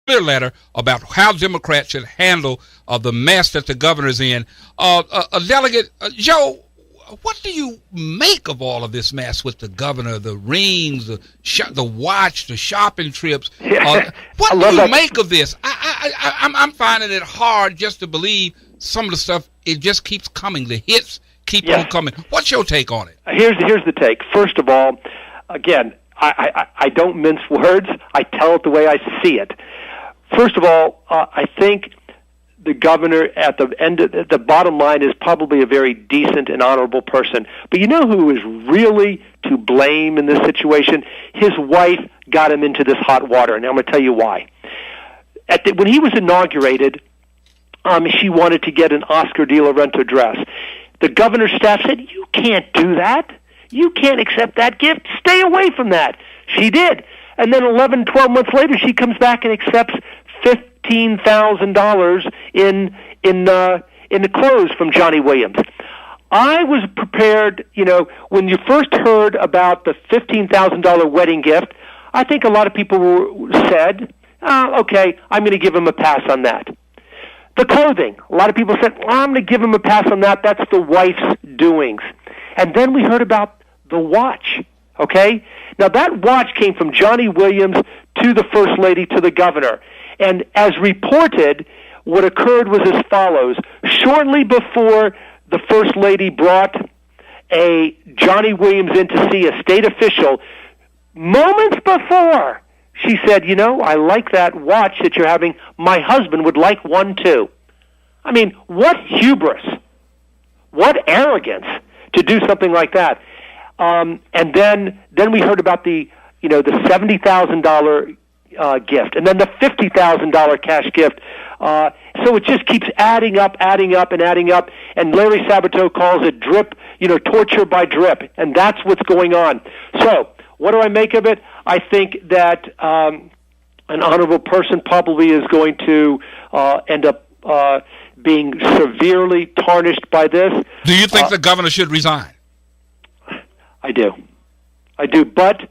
clear letter about how Democrats should handle the mess that the governor's in. Delegate Joe, what do you make of all of this mess with the governor, the rings, the watch, the shopping trips? What do you make of this? I'm finding it hard just to believe some of the stuff. It just keeps coming. The hits keep on coming. What's your take on it? Here's the take. First of all, again, I don't mince words. I tell it the way I see it. First of all, I think the governor at the bottom line is probably a very decent and honorable person. But you know who is really to blame in this situation? His wife got him into this hot water, and I'm going to tell you why. When he was inaugurated, she wanted to get an Oscar de la Renta dress. The governor's staff said, "You can't do that. You can't accept that gift. Stay away from that." She did. And then 11, 12 months later, she comes back and accepts $15,000 in the clothes from Johnny Williams. I was prepared, when you first heard about the $15,000 wedding gift, I think a lot of people said, okay, I'm going to give him a pass on that. The clothing, a lot of people said, I'm going to give him a pass on that. That's the wife's doings. And then we heard about the watch, okay? Now, that watch came from Johnny Williams to the First Lady, to the governor. And as reported, what occurred was as follows. Shortly before the First Lady brought a Johnny Williams in to see a state official, moments before, she said, I like that watch that you're having. My husband would like one too. I mean, what hubris, what arrogance to do something like that. And then we heard about the $70,000 gift, and then the $50,000 cash gift. So it just keeps adding up, and Larry Sabato calls it drip, torture by drip, and that's what's going on. So what do I make of it? I think that an honorable person probably is going to end up being severely tarnished by this. Do you think the governor should resign? I do, but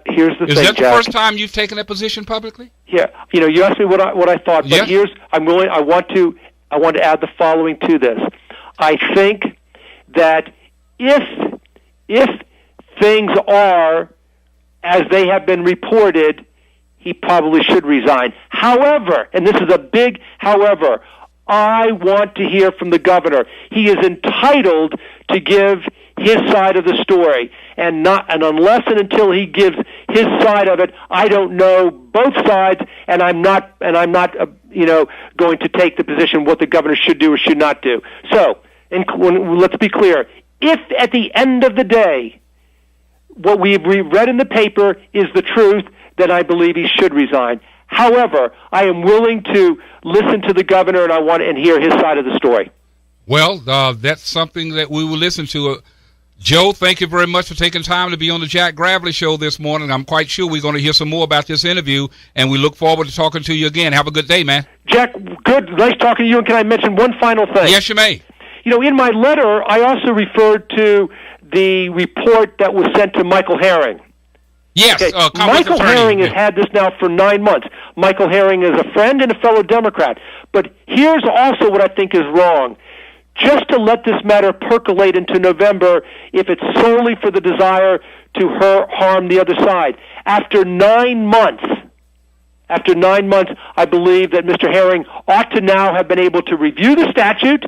here's the thing, Is that the Jack. first time you've taken that position publicly? Yeah, you asked me what I thought, but I want to add the following to this. I think that if things are as they have been reported, he probably should resign. However, and this is a big however, I want to hear from the governor. He is entitled to give his side of the story, and unless and until he gives his side of it, I don't know both sides, and I'm not going to take the position what the governor should do or should not do. So, let's be clear. If at the end of the day, what we've read in the paper is the truth, then I believe he should resign. However, I am willing to listen to the governor, and hear his side of the story. Well, that's something that we will listen to. Joe, thank you very much for taking time to be on the Jack Gravely Show this morning. I'm quite sure we're going to hear some more about this interview, and we look forward to talking to you again. Have a good day, man. Jack, good. Nice talking to you, and can I mention one final thing? Yes, you may. In my letter, I also referred to the report that was sent to Michael Herring. Yes, okay. Michael Herring has had this now for 9 months. Michael Herring is a friend and a fellow Democrat. But here's also what I think is wrong. Just to let this matter percolate into November, if it's solely for the desire to harm the other side. After 9 months, I believe that Mr. Herring ought to now have been able to review the statute,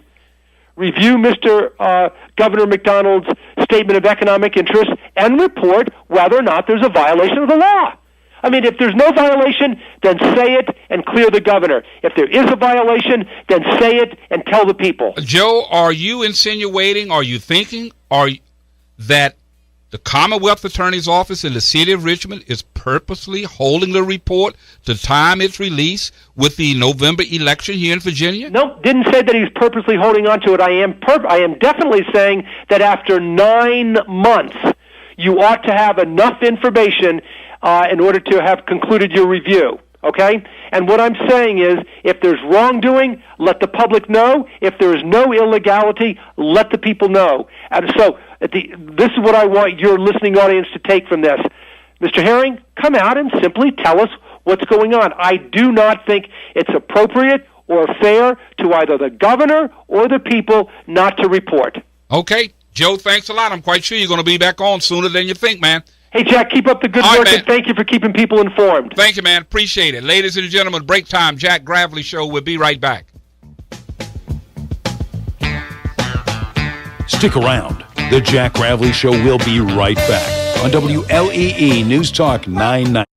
review Mr. Governor McDonald's statement of economic interest, and report whether or not there's a violation of the law. I mean, if there's no violation, then say it and clear the governor. If there is a violation, then say it and tell the people. Joe, are you insinuating, are you thinking that the Commonwealth Attorney's Office in the city of Richmond is purposely holding the report to time its release with the November election here in Virginia? No, didn't say that he's purposely holding on to it. I am definitely saying that after 9 months, you ought to have enough information in order to have concluded your review, okay? And what I'm saying is, if there's wrongdoing, let the public know. If there is no illegality, let the people know. And so this is what I want your listening audience to take from this. Mr. Herring, come out and simply tell us what's going on. I do not think it's appropriate or fair to either the governor or the people not to report. Okay. Joe, thanks a lot. I'm quite sure you're going to be back on sooner than you think, man. Hey, Jack, keep up the good work, and thank you for keeping people informed. Thank you, man. Appreciate it. Ladies and gentlemen, break time. Jack Gravely Show. We'll be right back. Stick around. The Jack Gravely Show will be right back on WLEE News Talk 990.